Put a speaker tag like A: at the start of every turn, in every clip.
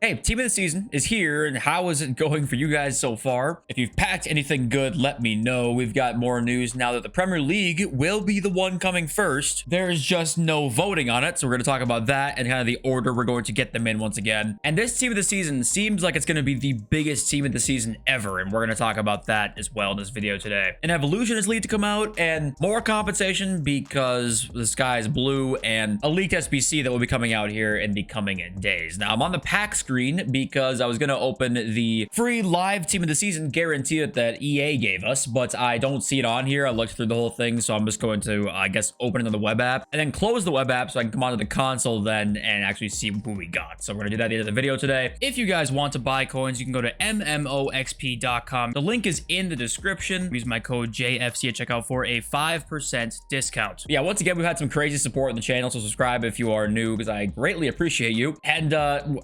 A: Hey, team of the season is here, and how is it going for you guys so far? If you've packed anything good, let me know. We've got more news now that the Premier League will be the one coming first. There's just no voting on it, so we're going to talk about that and kind of the order we're going to get them in once again. And this team of the season seems like it's going to be the biggest team of the season ever, and we're going to talk about that as well in this video today. An evolution is leaked to come out, and more compensation because the sky is blue, and a leaked SBC that will be coming out here in the coming days. Now, I'm on the pack screen because I was going to open the free live team of the season guarantee that EA gave us, but I don't see it on here. I looked through the whole thing, so I'm just going to, I guess, open it on the web app and then close the web app so I can come onto the console then and actually see who we got. So we're going to do that at the end of the video today. If you guys want to buy coins, you can go to mmoxp.com. The link is in the description. Use my code JFC at checkout for a 5% discount. Yeah, once again, we've had some crazy support on the channel, so subscribe if you are new because I greatly appreciate you. And,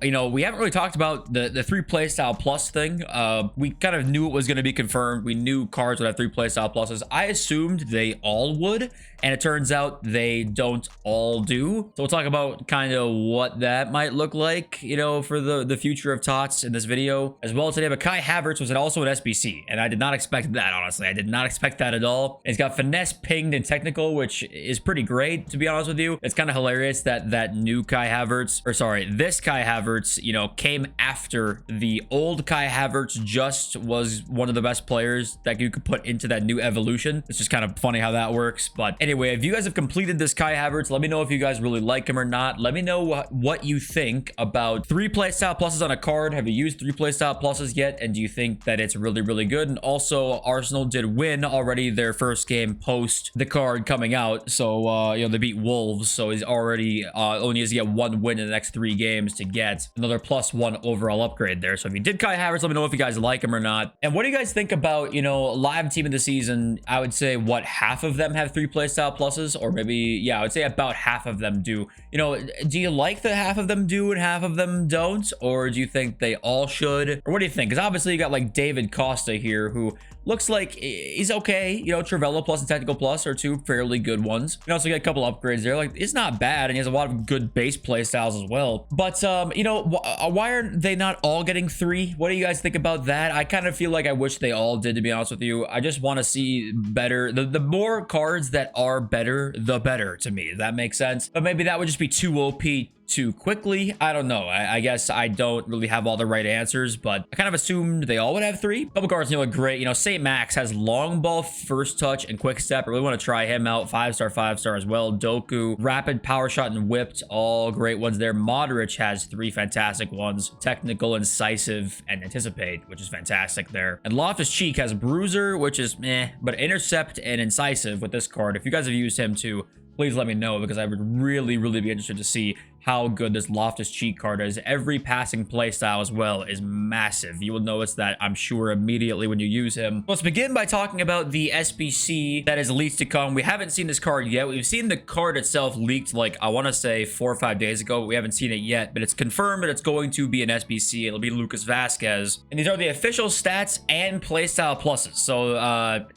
A: you know, we haven't really talked about the 3 playstyle plus thing. We kind of knew it was going to be confirmed. We knew cards would have 3 playstyle pluses. I assumed they all would, and it turns out they don't all do. So we'll talk about kind of what that might look like, you know, for the future of TOTS in this video as well today. But Kai Havertz was also an SBC, and I did not expect that, honestly. I did not expect that at all. It's got finesse, pinged, and technical, which is pretty great, to be honest with you. It's kind of hilarious that that new Kai Havertz, or sorry, this Kai Havertz, you know, came after the old Kai Havertz just was one of the best players that you could put into that new evolution. It's just kind of funny how that works. But anyway, if you guys have completed this Kai Havertz, let me know if you guys really like him or not. Let me know what you think about 3 playstyle pluses on a card. Have you used 3 playstyle pluses yet? And do you think that it's really, really good? And also, Arsenal did win already their first game post the card coming out. So, you know, they beat Wolves. So he's already only has to get 1 win in the next 3 games to get another +1 overall upgrade there. So if you did Kai Havertz, let me know if you guys like him or not. And what do you guys think about, you know, live team of the season? I would say, what, half of them have 3 playstyle pluses? Or maybe, yeah, I would say about half of them do. You know, do you like that half of them do and half of them don't? Or do you think they all should? Or what do you think? Because obviously you got like David Costa here, who looks like he's okay. You know, Trivella plus and Technical plus are 2 fairly good ones. You also get a couple upgrades there. Like, it's not bad, and he has a lot of good base play styles as well. But, you know, why are they not all getting 3? What do you guys think about that? I kind of feel like I wish they all did, to be honest with you. I just want to see better. The more cards that are better, the better to me. Does that make sense? But maybe that would just be too OP too quickly. I don't know. I guess I don't really have all the right answers, but I kind of assumed they all would have 3. Couple cards, you know, look great. You know, St. Max has long ball, first touch, and quick step. I really want to try him out. 5-star, 5-star as well. Doku, rapid, power shot, and whipped. All great ones there. Modric has 3 fantastic ones. Technical, incisive, and anticipate, which is fantastic there. And Loftus-Cheek has bruiser, which is meh, but intercept and incisive with this card. If you guys have used him too, please let me know, because I would really, really be interested to see how good this Loftus-Cheek card is. Every passing playstyle as well is massive. You will notice that, I'm sure, immediately when you use him. Let's begin by talking about the SBC that is leaked to come. We haven't seen this card yet. We've seen the card itself leaked, like, I want to say 4 or 5 days ago, but we haven't seen it yet. But it's confirmed that it's going to be an SBC. It'll be Lucas Vazquez. And these are the official stats and playstyle pluses. So,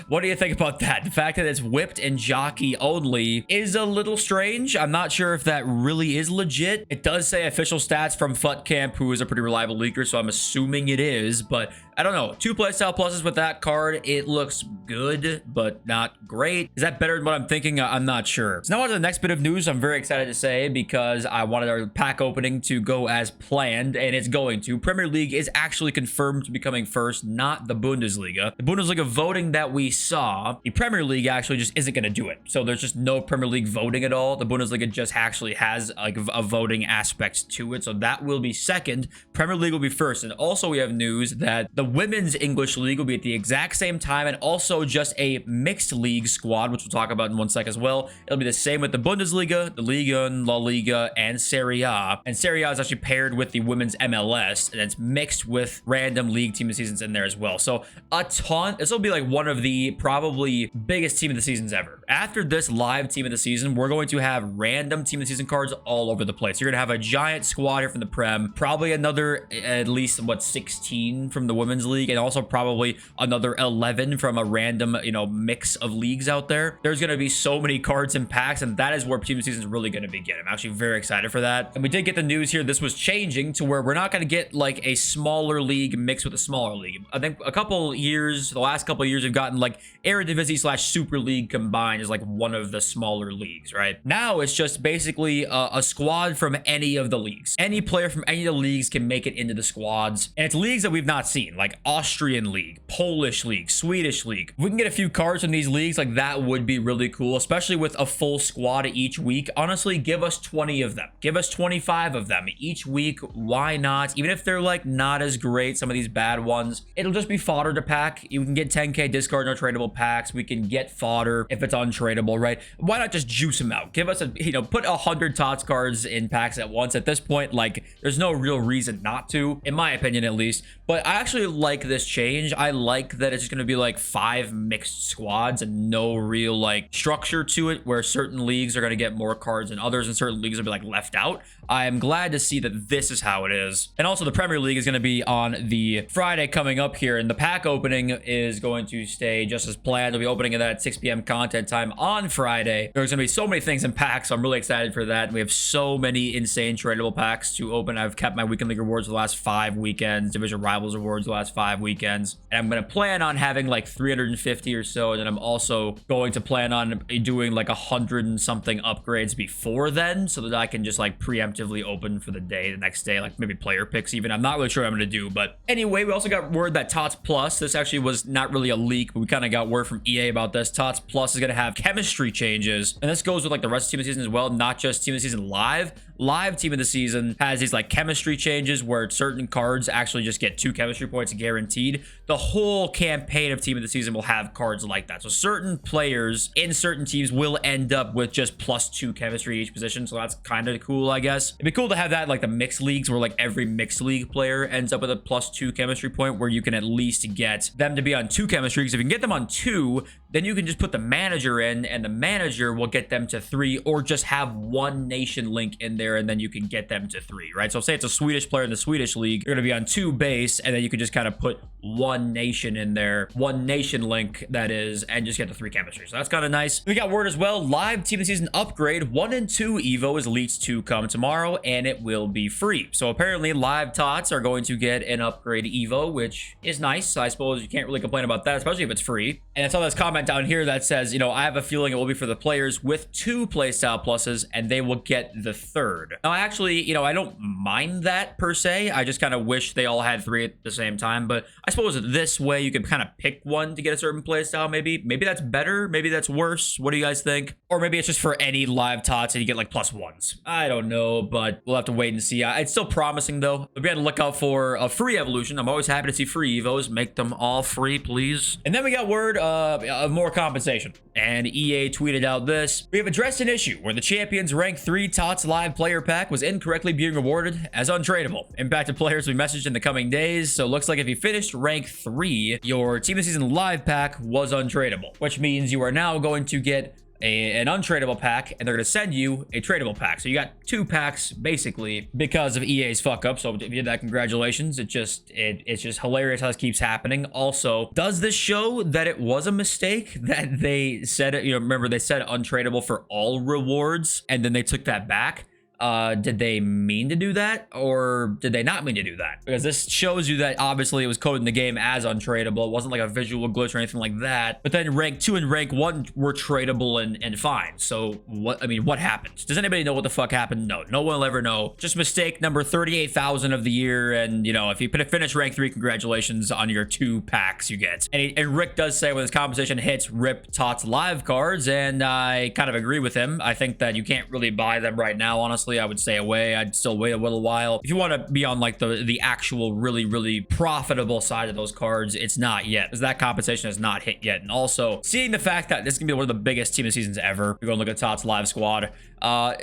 A: what do you think about that? The fact that it's whipped and jockey only is a little strange. I'm not sure if that really is legit. It does say official stats from Futcamp, who is a pretty reliable leaker, so I'm assuming it is, but I don't know. 2 playstyle pluses with that card. It looks good, but not great. Is that better than what I'm thinking? I'm not sure. So now on to the next bit of news. I'm very excited to say, because I wanted our pack opening to go as planned, and it's going to. Premier League is actually confirmed to be coming first, not the Bundesliga. The Bundesliga voting that we saw, the Premier League actually just isn't going to do it. So there's just no Premier League voting at all. The Bundesliga just actually has like a voting aspect to it. So that will be second. Premier League will be first. And also we have news that the Women's English League will be at the exact same time, and also just a mixed league squad, which we'll talk about in 1 sec as well. It'll be the same with the Bundesliga, the Liga, and La Liga, and Serie A. And Serie A is actually paired with the Women's MLS, and it's mixed with random league team of the seasons in there as well. So a ton. This will be like one of the probably biggest team of the seasons ever. After this live team of the season, we're going to have random team of the season cards all over the place. You're going to have a giant squad here from the Prem, probably another at least, what, 16 from the women's Women's League, and also probably another 11 from a random, you know, mix of leagues out there. There's going to be so many cards and packs, and that is where Team of the Season is really going to begin. I'm actually very excited for that. And we did get the news here. This was changing to where we're not going to get like a smaller league mixed with a smaller league. I think a couple years, the last couple of years, we've gotten like Eredivisie / Super League combined as like one of the smaller leagues, right? Now it's just basically a squad from any of the leagues. Any player from any of the leagues can make it into the squads. And it's leagues that we've not seen, like Austrian League, Polish League, Swedish League. If we can get a few cards from these leagues, like that would be really cool, especially with a full squad each week. Honestly, give us 20 of them. Give us 25 of them each week. Why not? Even if they're like not as great, some of these bad ones, it'll just be fodder to pack. You can get 10k discard no tradable packs. We can get fodder if it's untradeable, right? Why not just juice them out? Give us a, you know, put 100 TOTS cards in packs at once. At this point, like, there's no real reason not to, in my opinion at least. But I actually like this change. I like that it's just going to be like 5 mixed squads and no real like structure to it, where certain leagues are going to get more cards than others and certain leagues will be like left out. I am glad to see that this is how it is. And also the Premier League is going to be on the Friday coming up here, and the pack opening is going to stay just as planned. We'll be opening it at 6 p.m. content time on Friday. There's going to be so many things in packs, so I'm really excited for that. We have so many insane tradable packs to open. I've kept my weekend league rewards for the last 5 weekends, division rivals rewards the last 5 weekends, and I'm going to plan on having like 350 or so, and then I'm also going to plan on doing like 100 and something upgrades before then, so that I can just like preemptively open for the day, the next day, like maybe player picks even. I'm not really sure what I'm going to do, but anyway, we also got word that TOTS Plus, this actually was not really a leak, but we kind of got word from EA about this. TOTS Plus is going to have chemistry changes, and this goes with like the rest of Team of the Season as well, not just Team of the Season Live. Live Team of the Season has these like chemistry changes where certain cards actually just get 2 chemistry points guaranteed. The whole campaign of Team of the Season will have cards like that. So certain players in certain teams will end up with just +2 chemistry each position. So that's kind of cool, I guess. It'd be cool to have that like the mixed leagues, where like every mixed league player ends up with a +2 chemistry point, where you can at least get them to be on 2 chemistry. Because if you can get them on 2, then you can just put the manager in, and the manager will get them to 3, or just have 1 nation link in there, and then you can get them to 3, right? So say it's a Swedish player in the Swedish league, you're going to be on 2 base, and then you can just kind of put 1 nation in there, 1 nation link that is, and just get the 3 chemistry. So that's kind of nice. We got word as well, live Team of the Season upgrade 1 and 2 Evo is leaked to come tomorrow, and it will be free. So apparently live TOTS are going to get an upgrade Evo, which is nice. I suppose you can't really complain about that, especially if it's free. And I saw this comment down here that says, you know, I have a feeling it will be for the players with 2 playstyle pluses, and they will get the 3rd. Now, I actually, you know, I don't mind that per se. I just kind of wish they all had 3 at the same time. But I suppose this way you can kind of pick one to get a certain playstyle. Maybe that's better. Maybe that's worse. What do you guys think? Or maybe it's just for any live TOTS and you get like +1s. I don't know, but we'll have to wait and see. It's still promising though. We'll be on the lookout for a free evolution. I'm always happy to see free Evos. Make them all free, please. And then we got word of more compensation. And EA tweeted out this: we have addressed an issue where the Champions Rank 3 TOTS Live Player Pack was incorrectly being rewarded as untradeable. Impacted players will be messaged in the coming days, so it looks like if you finished Rank 3, your Team of the Season Live Pack was untradeable, which means you are now going to get an untradeable pack, and they're going to send you a tradable pack. So you got 2 packs basically because of EA's fuck up. So if you did that, congratulations. It's just hilarious how this keeps happening. Also, does this show that it was a mistake that they said it? You know, remember they said untradeable for all rewards, and then they took that back. Did they mean to do that, or did they not mean to do that? Because this shows you that obviously it was coded in the game as untradeable. It wasn't like a visual glitch or anything like that. But then rank 2 and rank 1 were tradable and fine. So what, I mean, what happened? Does anybody know what the fuck happened? No one will ever know. Just mistake number 38,000 of the year. And you know, if you finish rank 3, congratulations on your 2 packs you get. And Rick does say when this compensation hits, rip TOTS live cards, and I kind of agree with him. I think that you can't really buy them right now, honestly. I would stay away. I'd still wait a little while. If you want to be on like the actual really profitable side of those cards, it's not yet, because that compensation has not hit yet. And also seeing the fact that this is gonna be one of the biggest Team of Seasons ever. We're going to look at TOTS Live Squad.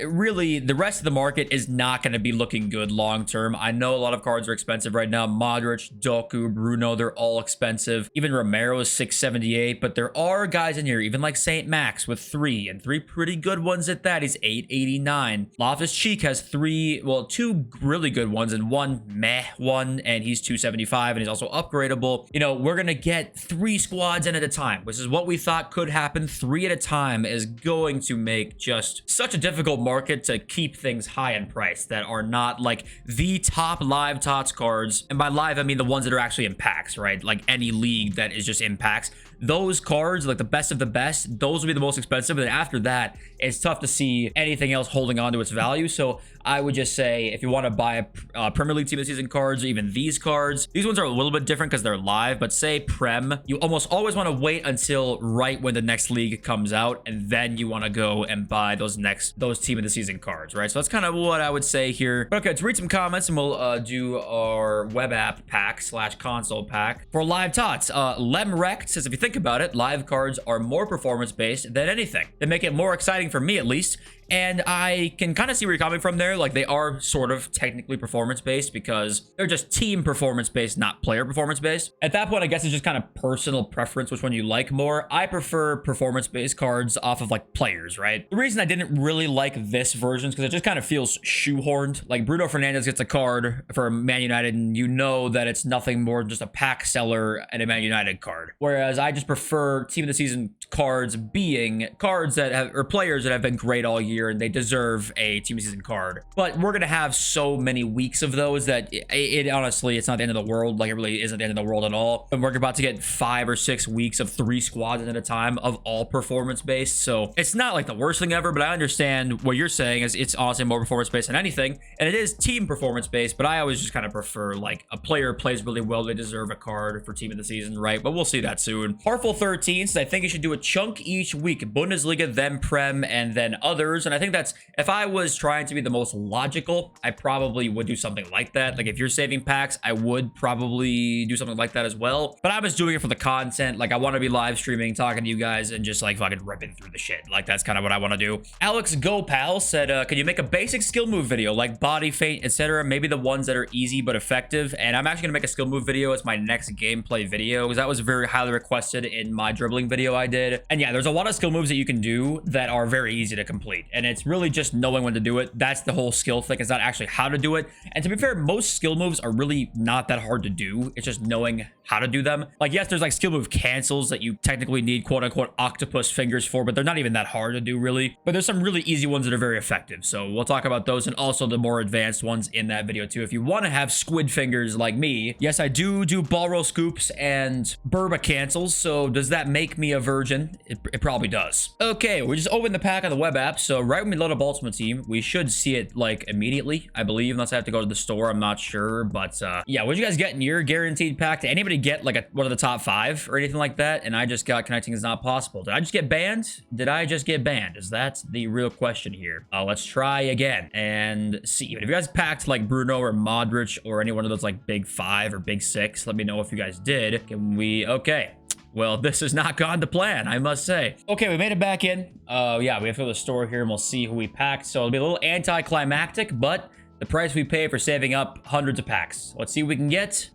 A: Really, the rest of the market is not going to be looking good long term. I know a lot of cards are expensive right now. Modric, Doku, Bruno, they're all expensive. Even Romero is 678, but there are guys in here, even like St. Max with 3, and 3 pretty good ones at that. He's 889. Loftus Cheek has two really good ones and one meh one, and he's 275, and he's also upgradable. You know, we're gonna get 3 squads in at a time, which is what we thought could happen. 3 at a time is going to make just such a difficult market to keep things high in price that are not like the top live TOTS cards. And by live, I mean the ones that are actually in packs, right? Like any league that is just in packs. Those cards, like the best of the best, those will be the most expensive. And then after that, it's tough to see anything else holding on to its value. So I would just say if you want to buy a Premier League Team of the Season cards, or even these cards, these ones are a little bit different because they're live. But say Prem, you almost always want to wait until right when the next league comes out, and then you want to go and buy those Team of the Season cards, right? So that's kind of what I would say here. But okay, let's read some comments, and we'll do our web app pack / console pack for live TOTS. Lemrect says, if you think about it, live cards are more performance based than anything. They make it more exciting for me, at least. And I can kind of see where you're coming from there. Like, they are sort of technically performance-based because they're just team performance-based, not player performance-based. At that point, I guess it's just kind of personal preference, which one you like more. I prefer performance-based cards off of, like, players, right? The reason I didn't really like this version is because it just kind of feels shoehorned. Like, Bruno Fernandes gets a card for Man United, and you know that it's nothing more than just a pack seller and a Man United card. Whereas I just prefer Team of the Season cards being cards that have, or players that have been great all year, and they deserve a Team of the Season card. But we're gonna have so many weeks of those that it honestly, it's not the end of the world. Like, it really isn't the end of the world at all. And we're about to get 5 or 6 weeks of 3 squads at a time of all performance based. So it's not like the worst thing ever, but I understand what you're saying is it's honestly more performance based than anything, and it is team performance based. But I always just kind of prefer, like, a player plays really well, they deserve a card for Team of the Season, right? But we'll see that soon. Hartful 13 says, I think you should do a chunk each week: Bundesliga, then Prem, and then others. And I think that's, if I was trying to be the most logical, I probably would do something like that. Like, if you're saving packs, I would probably do something like that as well. But I was doing it for the content. Like, I want to be live streaming, talking to you guys, and just like fucking ripping through the shit. Like, that's kind of what I want to do. Alex Gopal said, can you make a basic skill move video like body feint, etc.? Maybe the ones that are easy but effective. And I'm actually gonna make a skill move video as my next gameplay video, because that was very highly requested in my dribbling video I did. And yeah, there's a lot of skill moves that you can do that are very easy to complete, and it's really just knowing when to do it. That's the whole skill thing. It's not actually how to do it. And to be fair, most skill moves are really not that hard to do. It's just knowing how to do them. Like, yes, there's like skill move cancels that you technically need quote unquote octopus fingers for, but they're not even that hard to do, really. But there's some really easy ones that are very effective. So we'll talk about those, and also the more advanced ones in that video too. If you want to have squid fingers like me, yes, I do ball roll scoops and Burba cancels. So does that make me a virgin? It probably does. Okay, we just opened the pack on the web app. So right when we load up Ultimate Team, we should see it like immediately, I believe, unless I have to go to the store. I'm not sure, but yeah, what'd you guys get in your guaranteed pack? Did anybody get like one of the top 5 or anything like that? And I just got connecting is not possible. Did I just get banned? Did I just get banned? Is that the real question here? Let's try again and see. But if you guys packed like Bruno or Modric or any one of those like big 5 or big 6, let me know if you guys did. Can we? Okay. Well, this has not gone to plan, I must say. Okay, we made it back in. Yeah, we have to go to the store here, and we'll see who we packed. So it'll be a little anticlimactic, but the price we pay for saving up hundreds of packs. Let's see what we can get.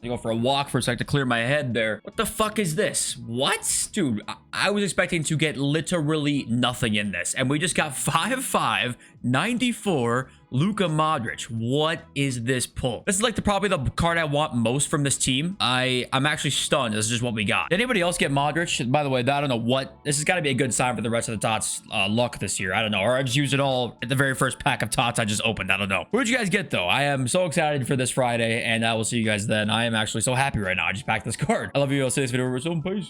A: I go for a walk for a sec to clear my head there. What the fuck is this? What? Dude, I was expecting to get literally nothing in this, and we just got 5/5, 94, Luka Modric. What is this pull? This is like probably the card I want most from this team. I'm actually stunned. This is just what we got. Did anybody else get Modric? By the way, I don't know what. This has got to be a good sign for the rest of the TOTS luck this year. I don't know. Or I just used it all at the very first pack of TOTS I just opened. I don't know. Who did you guys get, though? I am so excited for this Friday, and I will see you guys then. I am actually so happy right now. I just packed this card. I love you. I'll see this video over soon. Peace.